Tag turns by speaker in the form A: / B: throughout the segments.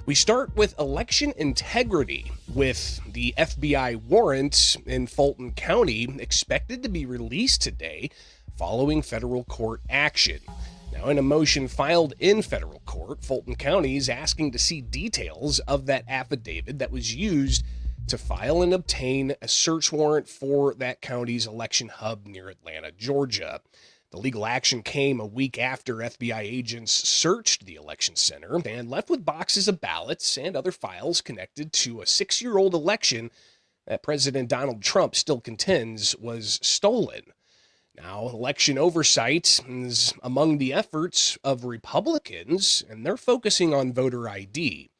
A: We start with election integrity, with the FBI warrant in Fulton County expected to be released today following federal court action. Now, in a motion filed in federal court, Fulton County is asking to see details of that affidavit that was used to file and obtain a search warrant for that county's election hub near Atlanta, Georgia. The legal action came a week after FBI agents searched the election center and left with boxes of ballots and other files connected to a 6-year-old election that President Donald Trump still contends was stolen. Now, election oversight is among the efforts of Republicans, and they're focusing on voter ID.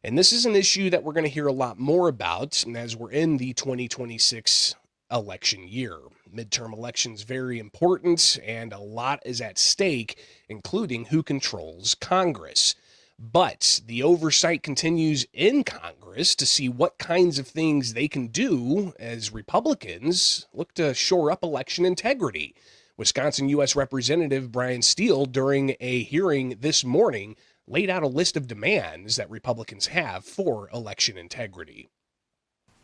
A: And this is an issue that we're going to hear a lot more about as we're in the 2026 election year. Midterm elections very important, and a lot is at stake, including who controls Congress. But the oversight continues in Congress to see what kinds of things they can do as Republicans look to shore up election integrity. Wisconsin U.S. Representative Brian Steele, during a hearing this morning, laid out a list of demands that Republicans have for election integrity.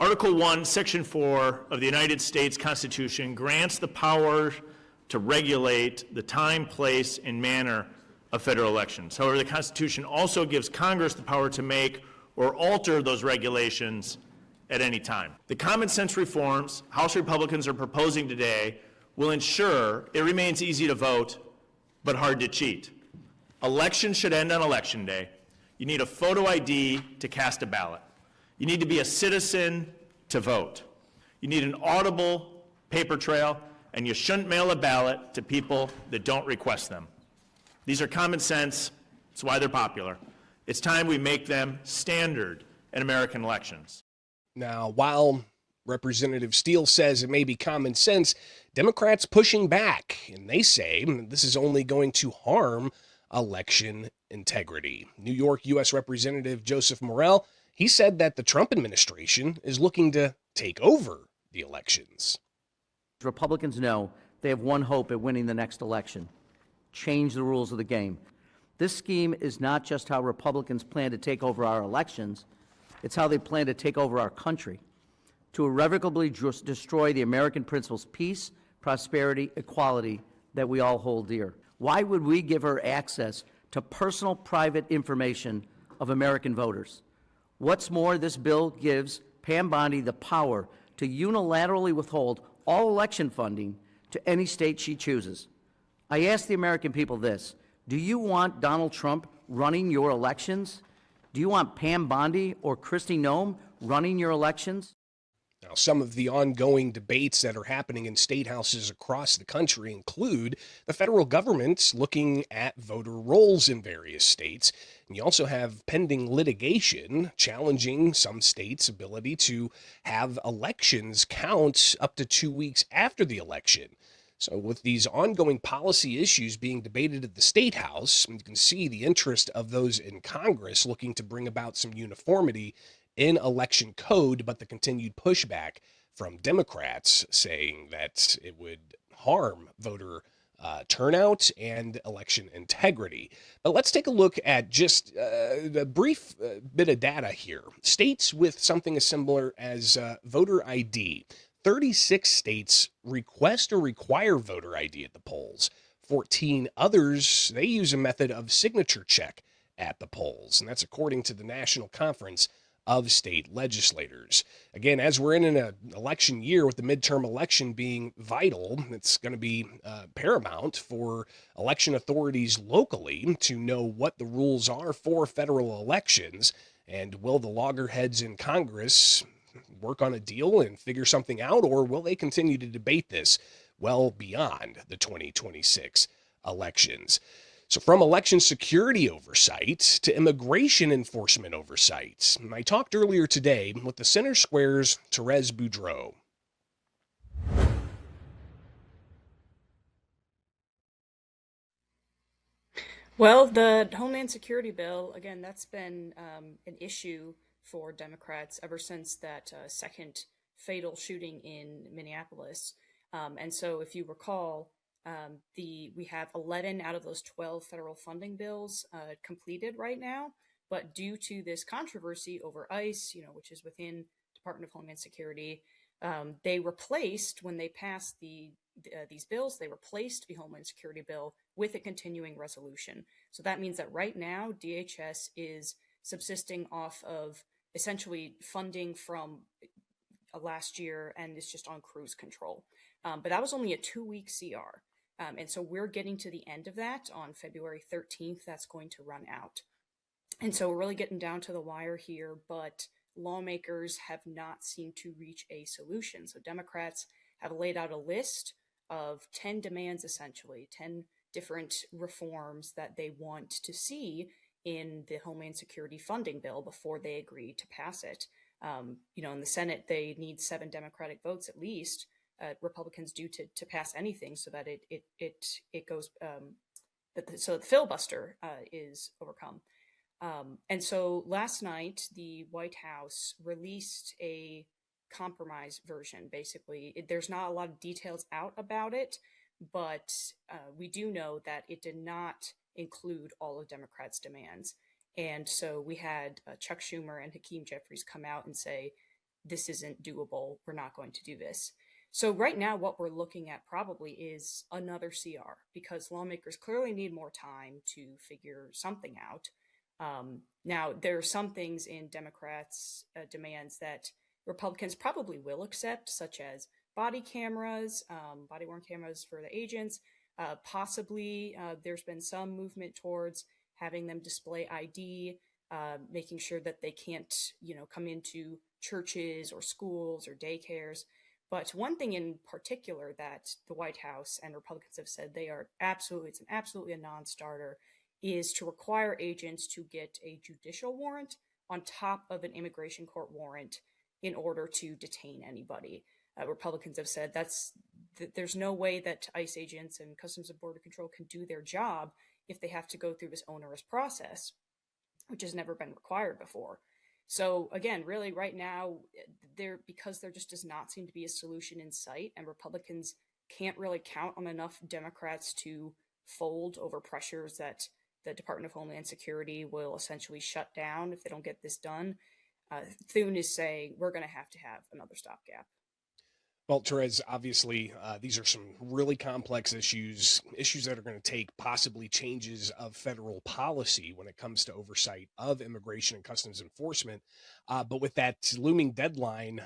B: Article 1, Section 4 of the United States Constitution grants the power to regulate the time, place, and manner of federal elections. However, the Constitution also gives Congress the power to make or alter those regulations at any time. The common sense reforms House Republicans are proposing today will ensure it remains easy to vote, but hard to cheat. Elections should end on Election Day. You need a photo ID to cast a ballot. You need to be a citizen to vote. You need an audible paper trail, and you shouldn't mail a ballot to people that don't request them. These are common sense. It's why they're popular. It's time we make them standard in American elections.
A: Now, while Representative Steele says it may be common sense, Democrats pushing back, and they say this is only going to harm election integrity. New York U.S. Representative Joseph Morell, he said that the Trump administration is looking to take over the elections.
C: Republicans know they have one hope at winning the next election: change the rules of the game. This scheme is not just how Republicans plan to take over our elections, it's how they plan to take over our country, to irrevocably destroy the American principles: peace, prosperity, equality that we all hold dear. Why would we give her access to personal, private information of American voters? What's more, this bill gives Pam Bondi the power to unilaterally withhold all election funding to any state she chooses. I ask the American people this: do you want Donald Trump running your elections? Do you want Pam Bondi or Kristi Noem running your elections?
A: Now, some of the ongoing debates that are happening in state houses across the country include the federal government looking at voter rolls in various states. And you also have pending litigation challenging some states' ability to have elections count up to 2 weeks after the election. So with these ongoing policy issues being debated at the State House, you can see the interest of those in Congress looking to bring about some uniformity in election code, but the continued pushback from Democrats saying that it would harm voter turnout and election integrity. But let's take a look at just a brief bit of data here. States with something as similar as voter ID. 36 states request or require voter ID at the polls. 14 others, they use a method of signature check at the polls, and that's according to the National Conference of State Legislators. Again, as we're in an election year with the midterm election being vital, it's going to be paramount for election authorities locally to know what the rules are for federal elections, and will the loggerheads in Congress work on a deal and figure something out, or will they continue to debate this well beyond the 2026 elections? So from election security oversight to immigration enforcement oversight, I talked earlier today with the Center Square's Thérèse Boudreaux.
D: Well, the Homeland Security bill, again, that's been an issue for Democrats ever since that second fatal shooting in Minneapolis. And so if you recall, we have 11 out of those 12 federal funding bills completed right now. But due to this controversy over ICE, which is within Department of Homeland Security, they replaced, when they passed these bills, they replaced the Homeland Security bill with a continuing resolution. So that means that right now, DHS is subsisting off of essentially funding from last year and is just on cruise control. But that was only a 2-week CR. And so we're getting to the end of that on February 13th. That's going to run out. And so we're really getting down to the wire here, but lawmakers have not seemed to reach a solution. So Democrats have laid out a list of 10 demands, essentially, 10 different reforms that they want to see in the Homeland Security funding bill before they agree to pass it. In the Senate, they need 7 Democratic votes at least. Republicans do to pass anything so that it goes so the filibuster is overcome. And so last night, the White House released a compromise version. Basically, there's not a lot of details out about it, but we do know that it did not include all of Democrats' demands. And so we had Chuck Schumer and Hakeem Jeffries come out and say, this isn't doable. We're not going to do this. So right now, what we're looking at probably is another CR, because lawmakers clearly need more time to figure something out. Now, there are some things in Democrats' demands that Republicans probably will accept, such as body cameras, body-worn cameras for the agents. Possibly, there's been some movement towards having them display ID, making sure that they can't, come into churches or schools or daycares. But one thing in particular that the White House and Republicans have said it's absolutely a non-starter, is to require agents to get a judicial warrant on top of an immigration court warrant in order to detain anybody. Republicans have said there's no way that ICE agents and Customs and Border Control can do their job if they have to go through this onerous process, which has never been required before. So again, really right now, because there just does not seem to be a solution in sight, and Republicans can't really count on enough Democrats to fold over pressures that the Department of Homeland Security will essentially shut down if they don't get this done. Thune is saying we're going to have another stopgap.
A: Well, Therese, obviously, these are some really complex issues that are going to take possibly changes of federal policy when it comes to oversight of immigration and customs enforcement. But with that looming deadline,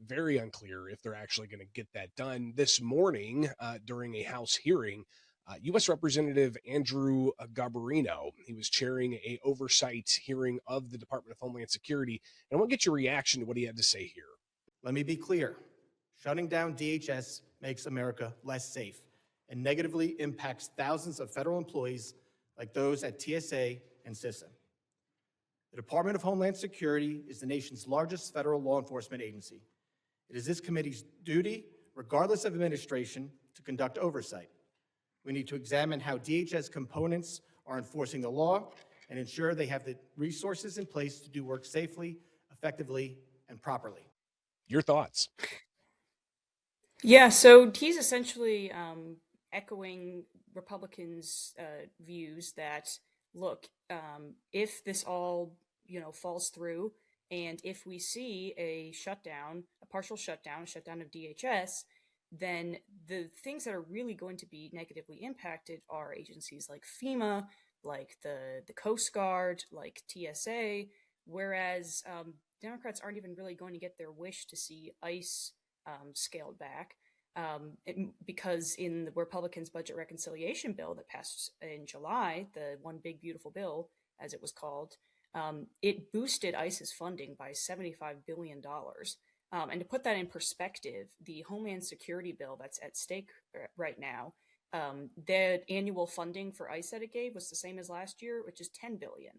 A: very unclear if they're actually going to get that done. This morning, during a House hearing, U.S. Representative Andrew Garbarino, he was chairing a oversight hearing of the Department of Homeland Security. And I want to get your reaction to what he had to say here.
E: Let me be clear. Shutting down DHS makes America less safe and negatively impacts thousands of federal employees like those at TSA and CISA. The Department of Homeland Security is the nation's largest federal law enforcement agency. It is this committee's duty, regardless of administration, to conduct oversight. We need to examine how DHS components are enforcing the law and ensure they have the resources in place to do work safely, effectively, and properly.
A: Your thoughts?
D: Yeah, so he's essentially echoing Republicans' views that, look, if this all, falls through, and if we see a partial shutdown of DHS, then the things that are really going to be negatively impacted are agencies like FEMA, like the Coast Guard, like TSA, whereas Democrats aren't even really going to get their wish to see ICE scaled back, because in the Republicans' budget reconciliation bill that passed in July, the One Big Beautiful Bill, as it was called, it boosted ICE's funding by $75 billion. And to put that in perspective, the Homeland Security bill that's at stake right now, the annual funding for ICE that it gave was the same as last year, which is $10 billion.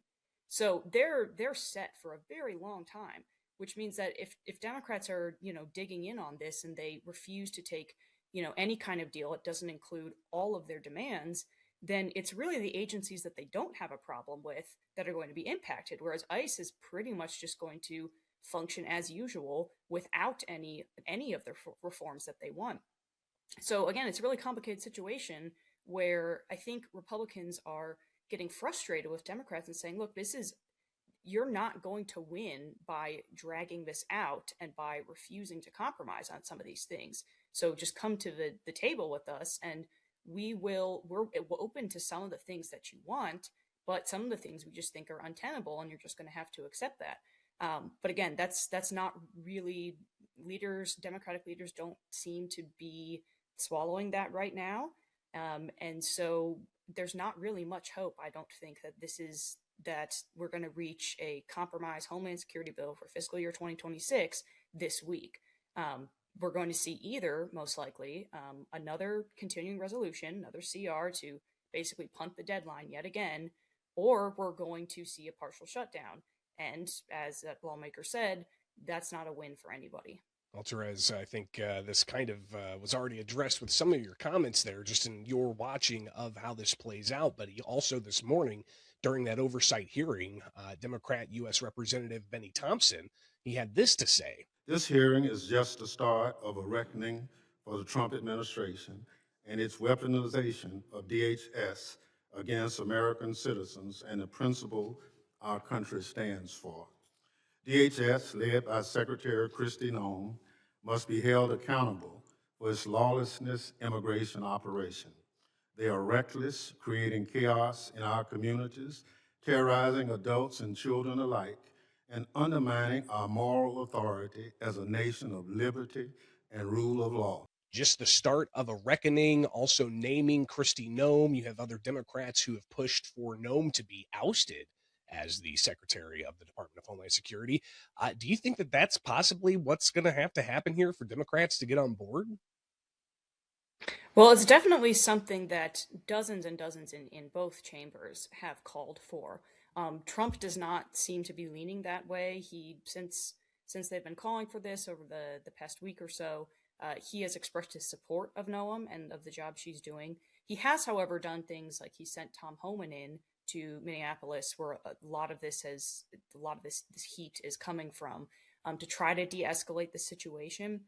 D: So they're set for a very long time, which means that if Democrats are, digging in on this and they refuse to take, any kind of deal, it doesn't include all of their demands, then it's really the agencies that they don't have a problem with that are going to be impacted, whereas ICE is pretty much just going to function as usual without any of the reforms that they want. So again, it's a really complicated situation where I think Republicans are getting frustrated with Democrats and saying, look, this is you're not going to win by dragging this out and by refusing to compromise on some of these things. So just come to the table with us, and we're open to some of the things that you want, but some of the things we just think are untenable, and you're just going to have to accept that. But again, that's not really Democratic leaders don't seem to be swallowing that right now. And so there's not really much hope, I don't think, that we're going to reach a compromise Homeland Security bill for fiscal year 2026 this week. We're going to see either, most likely, another continuing resolution, another CR to basically punt the deadline yet again, or we're going to see a partial shutdown. And as that lawmaker said, that's not a win for anybody.
A: Well, Therese, I think this kind of was already addressed with some of your comments there, just in your watching of how this plays out. But also this morning, during that oversight hearing, Democrat U.S. Representative Benny Thompson, he had this to say.
F: This hearing is just the start of a reckoning for the Trump administration and its weaponization of DHS against American citizens and the principle our country stands for. DHS, led by Secretary Kristi Noem, must be held accountable for its lawlessness immigration operation. They are reckless, creating chaos in our communities, terrorizing adults and children alike, and undermining our moral authority as a nation of liberty and rule of law.
A: Just the start of a reckoning, also naming Kristi Noem. You have other Democrats who have pushed for Noem to be ousted as the Secretary of the Department of Homeland Security. Do you think that that's possibly what's going to have to happen here for Democrats to get on board?
D: Well, it's definitely something that dozens and dozens in both chambers have called for. Trump does not seem to be leaning that way. Since they've been calling for this over the past week or so, he has expressed his support of Noem and of the job she's doing. He has, however, done things like he sent Tom Homan in to Minneapolis, where a lot of this heat is coming from, to try to de-escalate the situation.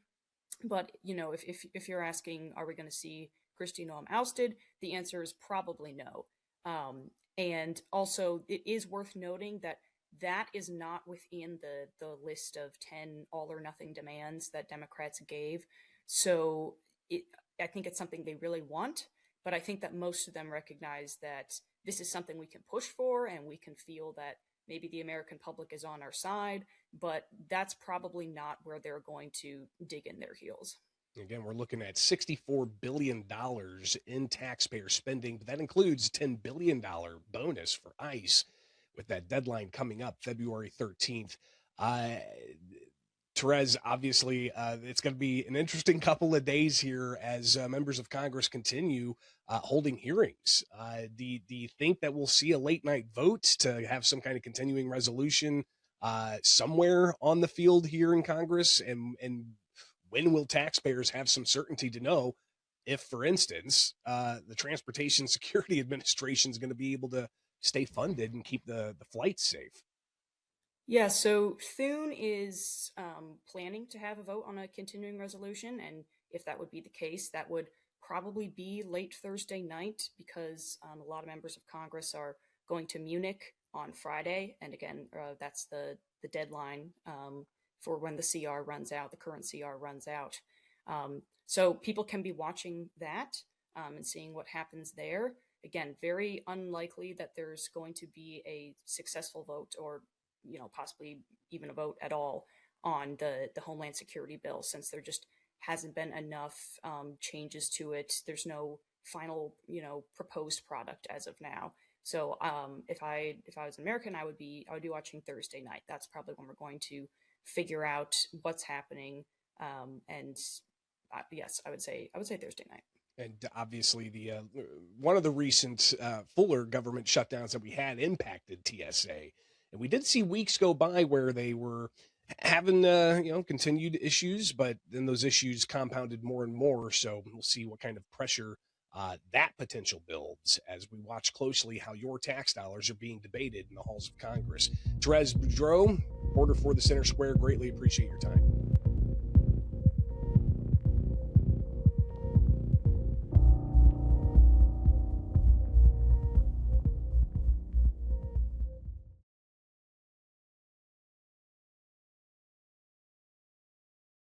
D: But if you're asking, are we going to see Kristi Noem ousted? The answer is probably no. And also, it is worth noting that is not within the list of 10 all or nothing demands that Democrats gave. So I think it's something they really want, but I think that most of them recognize that this is something we can push for, and we can feel that maybe the American public is on our side, but that's probably not where they're going to dig in their heels.
A: Again, we're looking at $64 billion in taxpayer spending, but that includes a $10 billion bonus for ICE with that deadline coming up February 13th. Thérèse, obviously, it's going to be an interesting couple of days here as members of Congress continue holding hearings. Do you think that we'll see a late night vote to have some kind of continuing resolution somewhere on the field here in Congress? And when will taxpayers have some certainty to know if, for instance, the Transportation Security Administration is going to be able to stay funded and keep the flights safe?
D: Yeah, so Thune is planning to have a vote on a continuing resolution, and if that would be the case, that would probably be late Thursday night, because a lot of members of Congress are going to Munich on Friday, and again, that's the deadline for when the CR runs out, the current CR runs out. So people can be watching that and seeing what happens there. Again, very unlikely that there's going to be a successful vote, or possibly even a vote at all on the Homeland Security bill, since there just hasn't been enough changes to it. There's no final, proposed product as of now. So if I was an American, I would be watching Thursday night. That's probably when we're going to figure out what's happening. And yes, I would say Thursday night.
A: And obviously, the one of the recent fuller government shutdowns that we had impacted TSA. And we did see weeks go by where they were having, continued issues, but then those issues compounded more and more. So we'll see what kind of pressure that potential builds as we watch closely how your tax dollars are being debated in the halls of Congress. Thérèse Boudreaux, reporter for the Center Square, greatly appreciate your time.